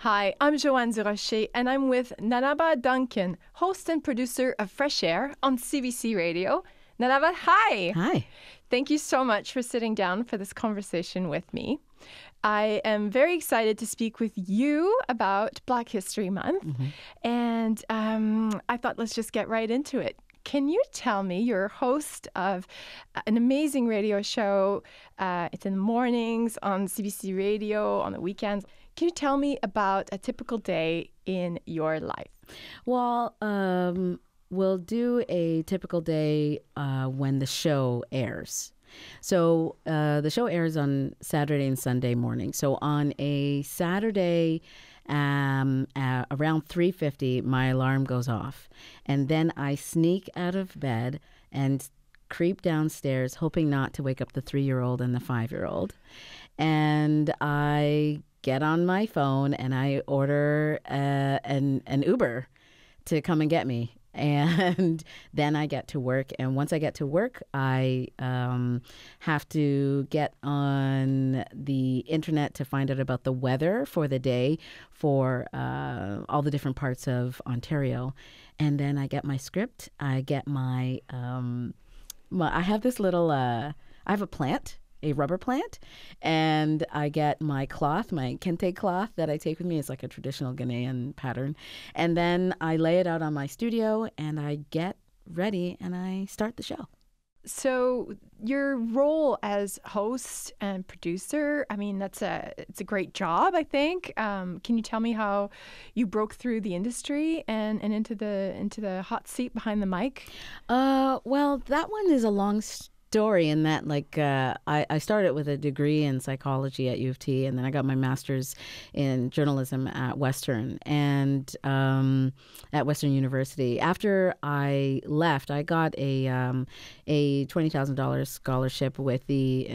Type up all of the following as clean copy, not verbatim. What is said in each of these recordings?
Hi, I'm Joanne Durocher, and I'm with Nanaba Duncan, host and producer of Fresh Air on CBC Radio. Nanaba, hi! Hi. Thank you so much for sitting down for this conversation with me. I am very excited to speak with you about Black History Month, and I thought let's just get right into it. Can you tell me, you're a host of an amazing radio show. It's in the mornings on CBC Radio, on the weekends. Can you tell me about a typical day in your life? Well, we'll do a typical day when the show airs. So the show airs on Saturday and Sunday morning. So on a Saturday, around 3:50, my alarm goes off. And then I sneak out of bed and creep downstairs, hoping not to wake up the 3-year-old and the 5-year-old. And I get on my phone and I order an Uber to come and get me. And then I get to work. And once I get to work, I have to get on the internet to find out about the weather for the day for all the different parts of Ontario. And then I get my script. I get my I have this little, I have a plant, a rubber plant, and I get my cloth, my kente cloth that I take with me. It's like a traditional Ghanaian pattern. And then I lay it out on my studio and I get ready and I start the show. So your role as host and producer, I mean, it's a great job, I think. Can you tell me how you broke through the industry and into the hot seat behind the mic? Well, that one is a long story in that, I started with a degree in psychology at U of T, and then I got my master's in journalism at Western at Western University. After I left, I got a $20,000 scholarship with the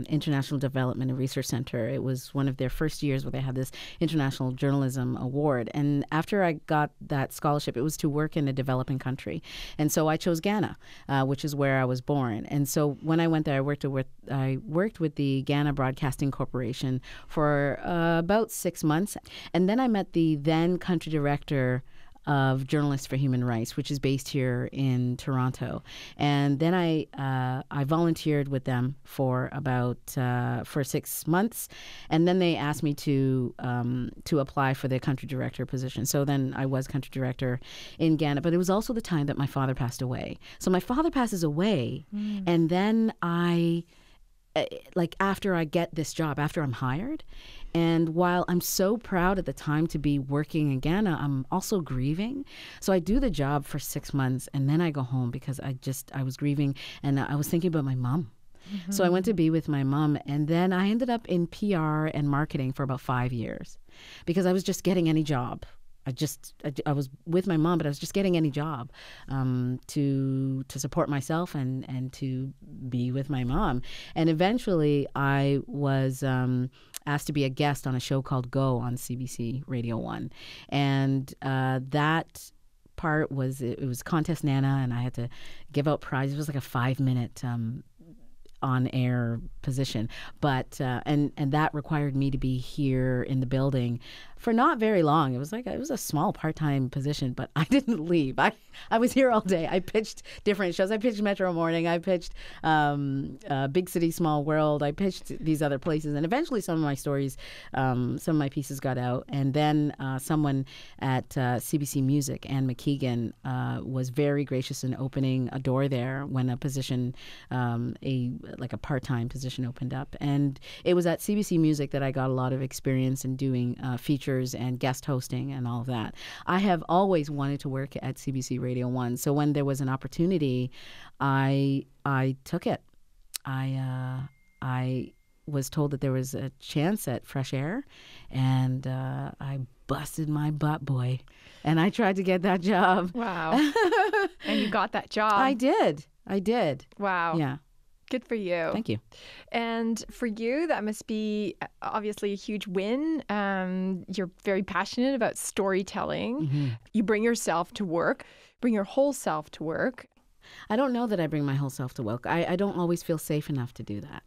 International Development and Research Center. It was one of their first years where they had this International Journalism Award. And after I got that scholarship, it was to work in a developing country. And so I chose Ghana, which is where I was born. And so when I went there, I worked with the Ghana Broadcasting Corporation for about 6 months. And then I met the then country director of Journalists for Human Rights, which is based here in Toronto. And then I volunteered with them for about for 6 months, and then they asked me to apply for the country director position. So then I was country director in Ghana. But it was also the time that my father passed away. So my father passes away, and then after I get this job, after I'm hired, and while I'm so proud at the time to be working in Ghana, I'm also grieving. So I do the job for 6 months, and then I go home because I was grieving, and I was thinking about my mom. Mm-hmm. So I went to be with my mom, and then I ended up in PR and marketing for about 5 years because I was just getting any job. I was with my mom, but I was just getting any job to support myself and to be with my mom. And eventually I was asked to be a guest on a show called Go on CBC Radio 1. And that part was, it was Contest Nana, and I had to give out prizes. It was like a 5-minute on-air position, but and that required me to be here in the building for not very long. It was a small part-time position, but I didn't leave. I was here all day. I pitched different shows. I pitched Metro Morning. I pitched Big City, Small World. I pitched these other places, and eventually some of my stories, some of my pieces got out. And then someone at CBC Music, Anne McKeegan, was very gracious in opening a door there when a position, a part-time position opened up. And it was at CBC Music that I got a lot of experience in doing features and guest hosting and all of that. I have always wanted to work at CBC Radio 1. So when there was an opportunity, I took it. I was told that there was a chance at Fresh Air, and I busted my butt, boy. And I tried to get that job. Wow. And you got that job. I did. Wow. Yeah. Good for you. Thank you. And for you, that must be obviously a huge win. You're very passionate about storytelling. Mm-hmm. You bring yourself to work, bring your whole self to work. I don't know that I bring my whole self to work. I don't always feel safe enough to do that.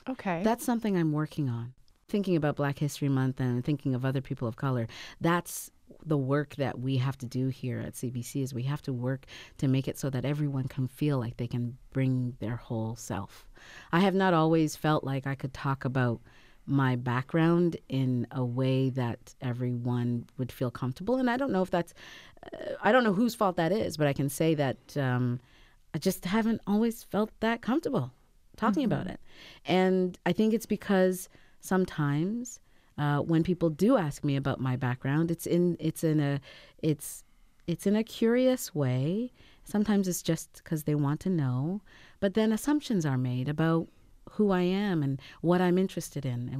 Okay. That's something I'm working on. Thinking about Black History Month and thinking of other people of color, that's the work that we have to do here at CBC. Is we have to work to make it so that everyone can feel like they can bring their whole self. I have not always felt like I could talk about my background in a way that everyone would feel comfortable. And I don't know if that's, I don't know whose fault that is, but I can say that I just haven't always felt that comfortable talking about it. And I think it's because sometimes when people do ask me about my background, it's in a curious way. Sometimes it's just because they want to know, but then assumptions are made about who I am and what I'm interested in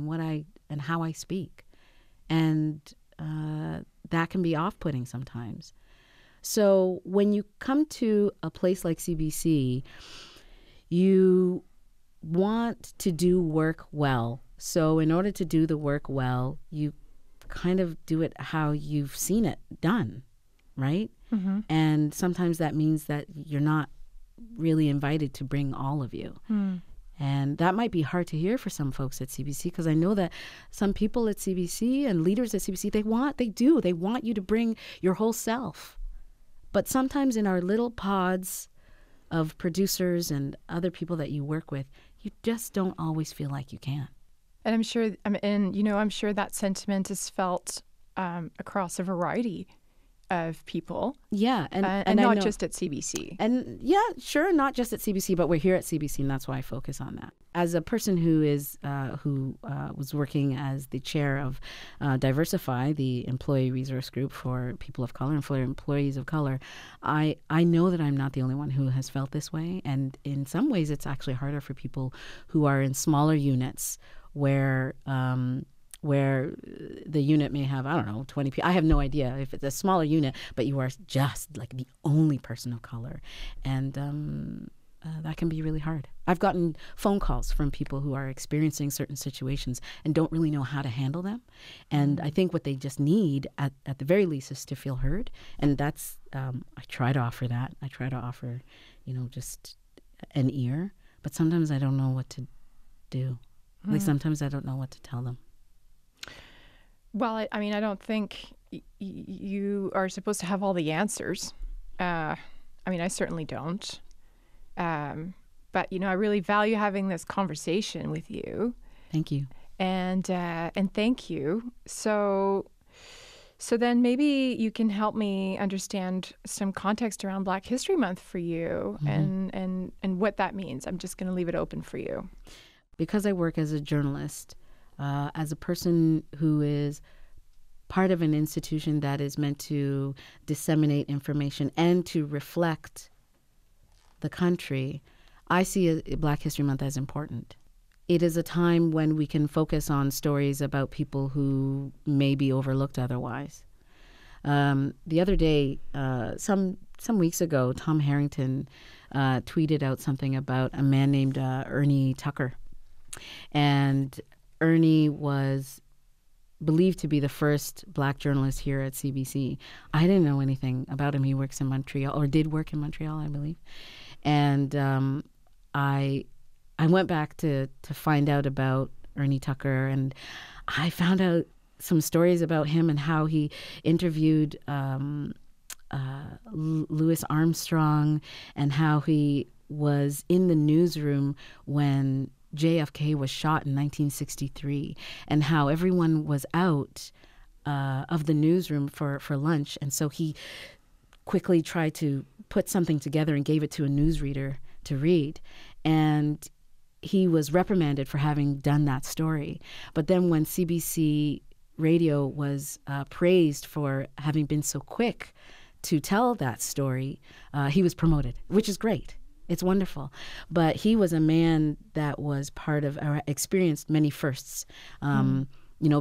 and how I speak, and that can be off-putting sometimes. So when you come to a place like CBC, you want to do work well. So in order to do the work well, you kind of do it how you've seen it done, right? Mm-hmm. And sometimes that means that you're not really invited to bring all of you. Mm. And that might be hard to hear for some folks at CBC, because I know that some people at CBC and leaders at CBC, they want you to bring your whole self. But sometimes in our little pods of producers and other people that you work with, you just don't always feel like you can. And I'm sure that sentiment is felt across a variety of people. Yeah. And not just at CBC. And yeah, sure, not just at CBC, but we're here at CBC, and that's why I focus on that. As a person who was working as the chair of Diversify, the employee resource group for people of color and for employees of color, I know that I'm not the only one who has felt this way. And in some ways, it's actually harder for people who are in smaller units where the unit may have, 20 people. I have no idea if it's a smaller unit, but you are just like the only person of color. And that can be really hard. I've gotten phone calls from people who are experiencing certain situations and don't really know how to handle them. And I think what they just need, at the very least, is to feel heard. And that's, I try to offer that. I try to offer, just an ear. But sometimes I don't know what to do. Like sometimes I don't know what to tell them. Well, I don't think you are supposed to have all the answers. I certainly don't. But, I really value having this conversation with you. Thank you. And thank you. So then maybe you can help me understand some context around Black History Month for you and what that means. I'm just going to leave it open for you. Because I work as a journalist, as a person who is part of an institution that is meant to disseminate information and to reflect the country, I see Black History Month as important. It is a time when we can focus on stories about people who may be overlooked otherwise. The other day, some weeks ago, Tom Harrington tweeted out something about a man named Ernie Tucker. And Ernie was believed to be the first Black journalist here at CBC. I didn't know anything about him. He works in Montreal, or did work in Montreal, I believe. And I went back to find out about Ernie Tucker, and I found out some stories about him and how he interviewed Louis Armstrong, and how he was in the newsroom when JFK was shot in 1963, and how everyone was out of the newsroom for lunch. And so he quickly tried to put something together and gave it to a newsreader to read. And he was reprimanded for having done that story. But then when CBC Radio was praised for having been so quick to tell that story, he was promoted, which is great. It's wonderful. But he was a man that was part of, or experienced many firsts,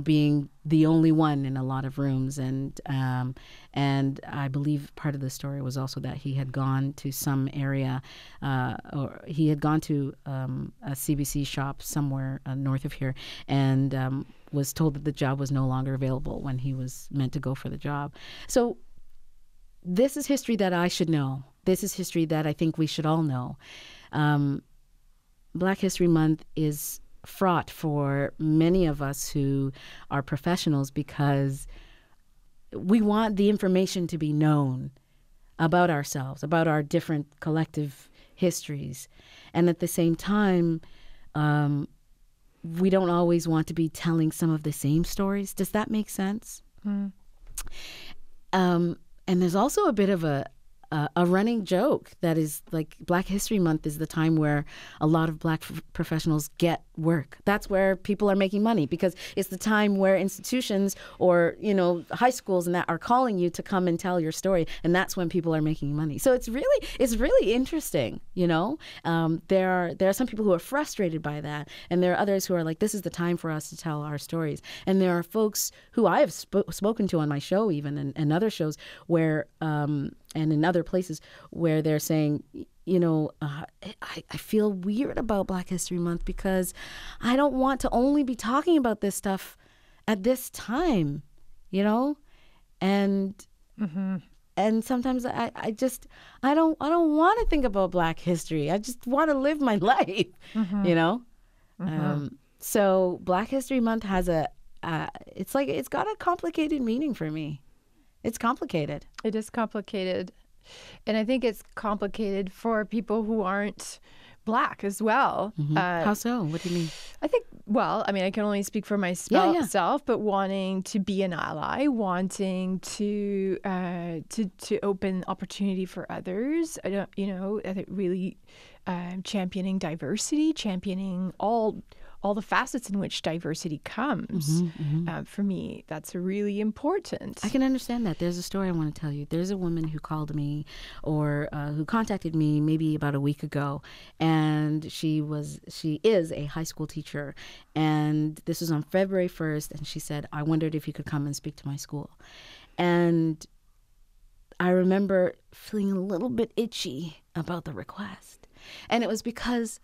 being the only one in a lot of rooms. And I believe part of the story was also that he had gone to some area, or he had gone to a CBC shop somewhere north of here, and was told that the job was no longer available when he was meant to go for the job. So this is history that I should know. This is history that I think we should all know. Black History Month is fraught for many of us who are professionals because we want the information to be known about ourselves, about our different collective histories. And at the same time, we don't always want to be telling some of the same stories. Does that make sense? Mm. And there's also a bit of a running joke that is like Black History Month is the time where a lot of Black professionals get work. That's where people are making money because it's the time where institutions or, high schools and that are calling you to come and tell your story. And that's when people are making money. So it's really interesting, There are some people who are frustrated by that. And there are others who are like, this is the time for us to tell our stories. And there are folks who I have spoken to on my show even and other shows where and in other places where they're saying, I feel weird about Black History Month because I don't want to only be talking about this stuff at this time, and and sometimes I don't want to think about Black history. I just want to live my life, So Black History Month has it's got a complicated meaning for me. It's complicated. It is complicated. And I think it's complicated for people who aren't Black as well. Mm-hmm. How so? What do you mean? I think, I can only speak for myself, but wanting to be an ally, wanting to open opportunity for others. I think really championing diversity, championing all the facets in which diversity comes. For me, that's really important. I can understand that. There's a story I want to tell you. There's a woman who called me or who contacted me maybe about a week ago, and she is a high school teacher, and this was on February 1st, and she said, I wondered if you could come and speak to my school. And I remember feeling a little bit itchy about the request. And it was because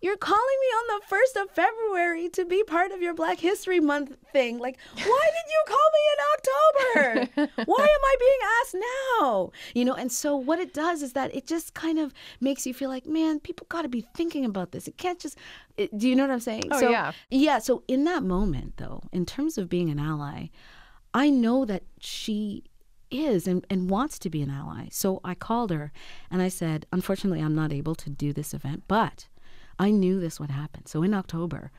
you're calling me on the 1st of February to be part of your Black History Month thing. Like, why did you call me in October? Why am I being asked now? And so what it does is that it just kind of makes you feel like, man, people got to be thinking about this. It can't just, do you know what I'm saying? Oh, so, yeah. Yeah, so in that moment, though, in terms of being an ally, I know that she is and wants to be an ally. So I called her and I said, unfortunately, I'm not able to do this event, but I knew this would happen. So in October,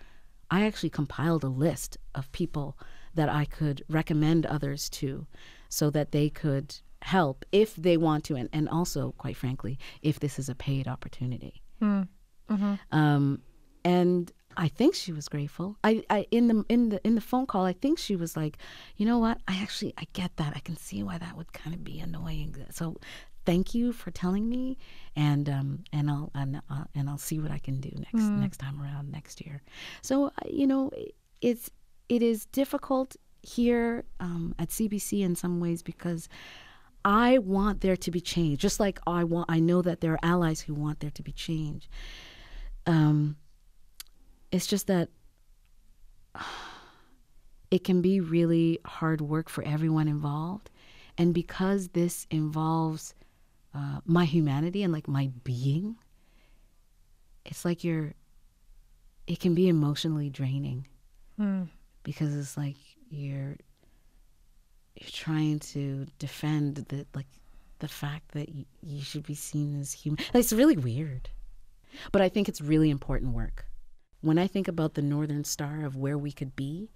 I actually compiled a list of people that I could recommend others to so that they could help if they want to. And also, quite frankly, if this is a paid opportunity. And I think she was grateful. I in the phone call, I think she was like, you know what? I get that. I can see why that would kind of be annoying. So thank you for telling me, and I'll see what I can do next time around next year. So it is difficult here at CBC in some ways because I want there to be change, just like I know that there are allies who want there to be change. It's just that it can be really hard work for everyone involved, and because this involves my humanity and like my being, it's like it can be emotionally draining because it's like you're trying to defend the fact that you should be seen as human. It's really weird, but I think it's really important work. When I think about the Northern Star of where we could be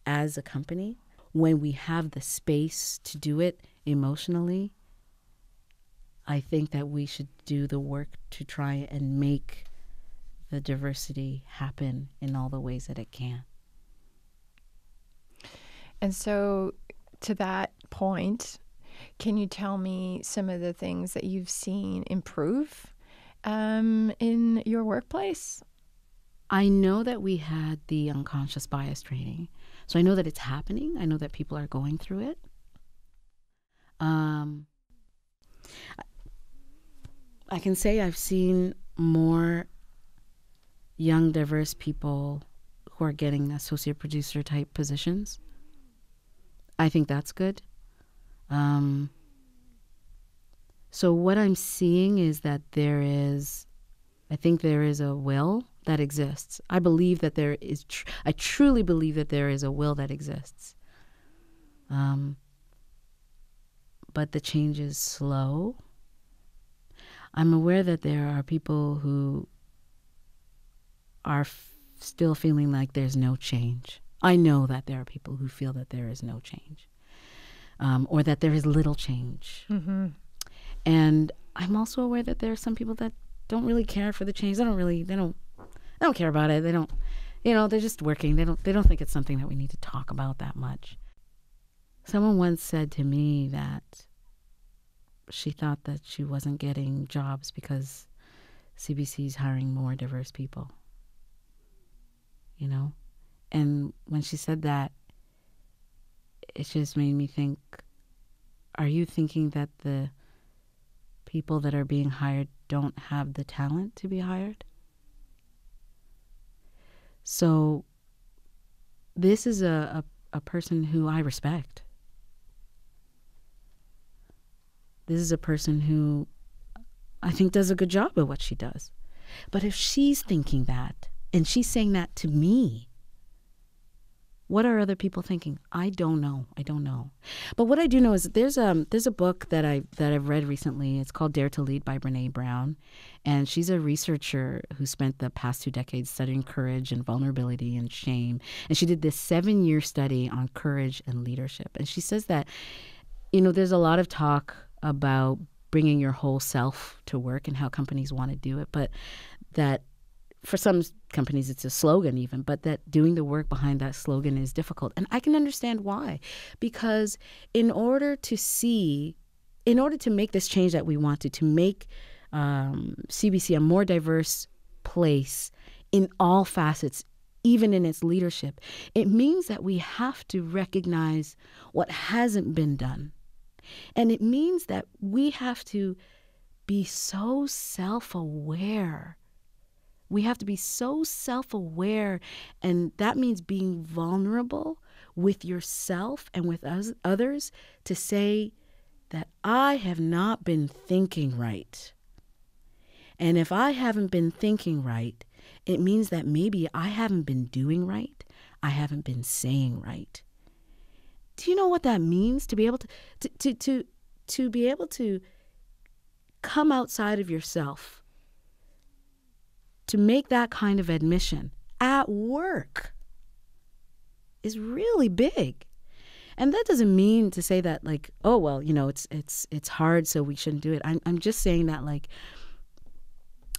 as a company, when we have the space to do it emotionally, I think that we should do the work to try and make the diversity happen in all the ways that it can. And so to that point, can you tell me some of the things that you've seen improve in your workplace? I know that we had the unconscious bias training. So I know that it's happening. I know that people are going through it. I can say I've seen more young, diverse people who are getting associate producer type positions. I think that's good. So what I'm seeing is that I think there is a will that exists. I believe that there is, I truly believe that there is a will that exists. But the change is slow. I'm aware that there are people who are still feeling like there's no change. I know that there are people who feel that there is no change, or that there is little change. Mm-hmm. And I'm also aware that there are some people that don't really care for the change. They don't care about it. They don't, they're just working. They don't think it's something that we need to talk about that much. Someone once said to me that she thought that she wasn't getting jobs because CBC is hiring more diverse people. And when she said that, it just made me think, are you thinking that the people that are being hired don't have the talent to be hired? So this is a person who I respect. This is a person who I think does a good job at what she does. But if she's thinking that, and she's saying that to me, what are other people thinking? I don't know. But what I do know is that there's a book that I've read recently. It's called Dare to Lead by Brene Brown. And she's a researcher who spent the past 2 decades studying courage and vulnerability and shame. And she did this 7-year study on courage and leadership. And she says that, there's a lot of talk about bringing your whole self to work and how companies want to do it, but that for some companies it's a slogan even, but that doing the work behind that slogan is difficult. And I can understand why. Because in order to make this change that we want to make CBC a more diverse place in all facets, even in its leadership, it means that we have to recognize what hasn't been done. And it means that we have to be so self-aware. We have to be so self-aware, and that means being vulnerable with yourself and with others to say that I have not been thinking right. And if I haven't been thinking right, it means that maybe I haven't been doing right. I haven't been saying right. Do you know what that means? To be able to be able to come outside of yourself, to make that kind of admission at work is really big. And that doesn't mean to say that oh, well, it's hard, so we shouldn't do it. I'm just saying that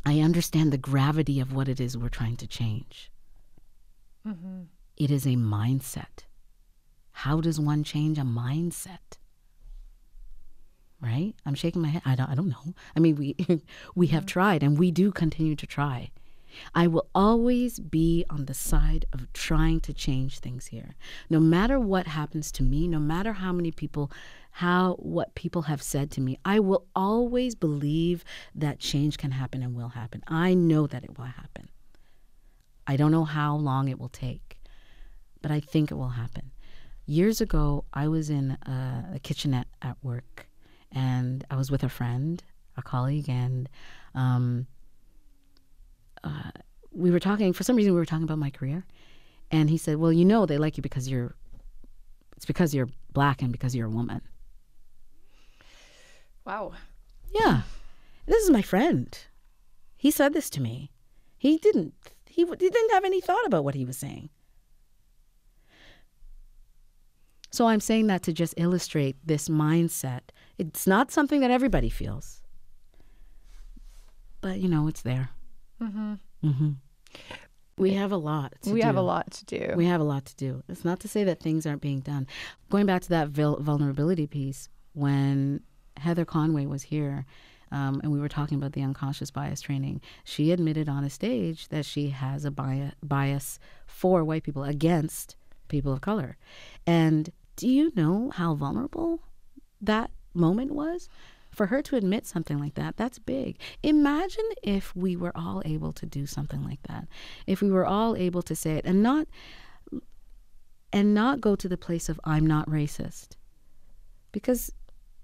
I understand the gravity of what it is we're trying to change. Mm-hmm. It is a mindset. How does one change a mindset? Right? I'm shaking my head. I don't know. I mean, we have tried, and we do continue to try. I will always be on the side of trying to change things here. No matter what happens to me, no matter what people have said to me, I will always believe that change can happen and will happen. I know that it will happen. I don't know how long it will take, but I think it will happen. Years ago, I was in a kitchenette at work, and I was with a friend, a colleague, and we were talking. For some reason, we were talking about my career, and he said, "Well, they like you because it's because you're black and because you're a woman." Wow. Yeah, this is my friend. He said this to me. He didn't have any thought about what he was saying. So I'm saying that to just illustrate this mindset. It's not something that everybody feels, but it's there. Mm-hmm. Mm-hmm. We have a lot to do. We have a lot to do. We have a lot to do. It's not to say that things aren't being done. Going back to that vulnerability piece, when Heather Conway was here, and we were talking about the unconscious bias training, she admitted on a stage that she has a bias for white people against people of color. And do you know how vulnerable that moment was? For her to admit something like that, that's big. Imagine if we were all able to do something like that. If we were all able to say it and not go to the place of I'm not racist. Because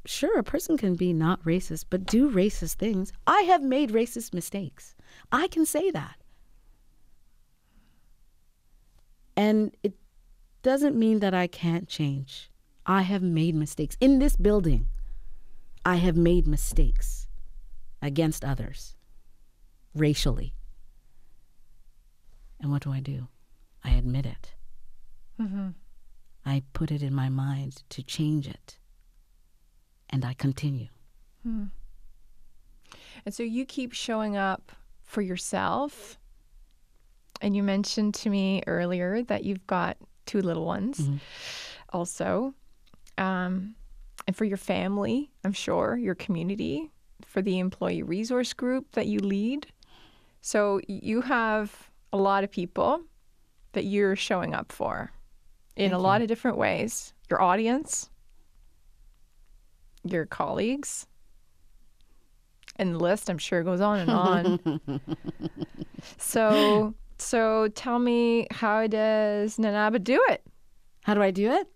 sure, a person can be not racist, but do racist things. I have made racist mistakes. I can say that. And it doesn't mean that I can't change. I have made mistakes. In this building, I have made mistakes against others, racially. And what do? I admit it. Mm-hmm. I put it in my mind to change it. And I continue. Hmm. And so you keep showing up for yourself. And you mentioned to me earlier that you've got 2 little ones also. And for your family, I'm sure, your community, for the employee resource group that you lead. So you have a lot of people that you're showing up for in a lot of different ways. Your audience, your colleagues, and the list, I'm sure, goes on and on. So tell me, how does Nanaba do it? How do I do it?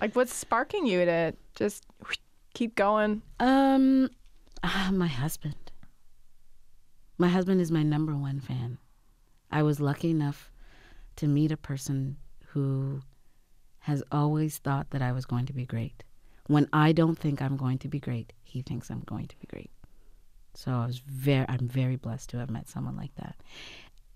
Like, what's sparking you to just keep going? My husband. My husband is my number 1 fan. I was lucky enough to meet a person who has always thought that I was going to be great. When I don't think I'm going to be great, he thinks I'm going to be great. So I'm very blessed to have met someone like that.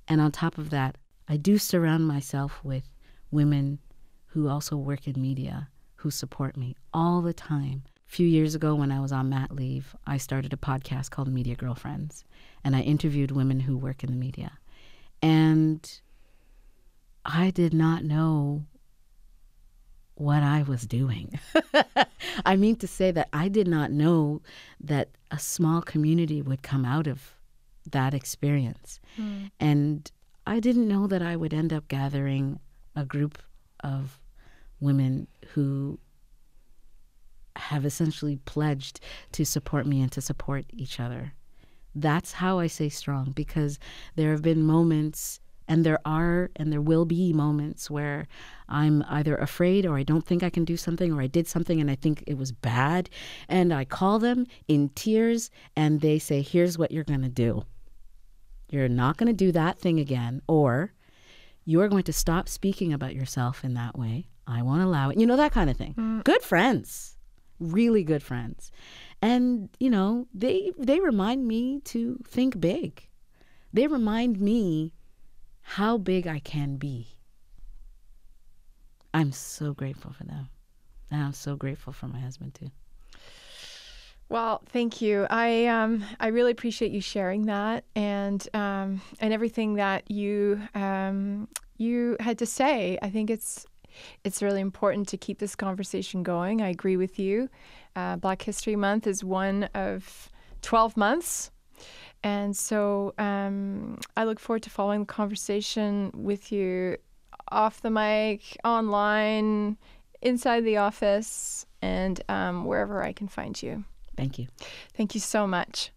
And on top of that, I do surround myself with women who also work in media, who support me all the time. A few years ago, when I was on mat leave, I started a podcast called Media Girlfriends, and I interviewed women who work in the media. And I did not know what I was doing. I mean to say that I did not know that a small community would come out of that experience. And I didn't know that I would end up gathering a group of women who have essentially pledged to support me and to support each other. That's how I stay strong, because there have been moments, and there are and there will be moments, where I'm either afraid, or I don't think I can do something, or I did something and I think it was bad. And I call them in tears and they say, here's what you're going to do. You're not going to do that thing again, or you're going to stop speaking about yourself in that way. I won't allow it. You know, that kind of thing. Good friends, really good friends. And, you know, they remind me to think big. They remind me how big I can be. I'm so grateful for them. And I'm so grateful for my husband, too. Well, thank you. I really appreciate you sharing that, and everything that you had to say. I think it's really important to keep this conversation going. I agree with you. Black History Month is one of 12 months. And so I look forward to following the conversation with you off the mic, online, inside the office, and wherever I can find you. Thank you. Thank you so much.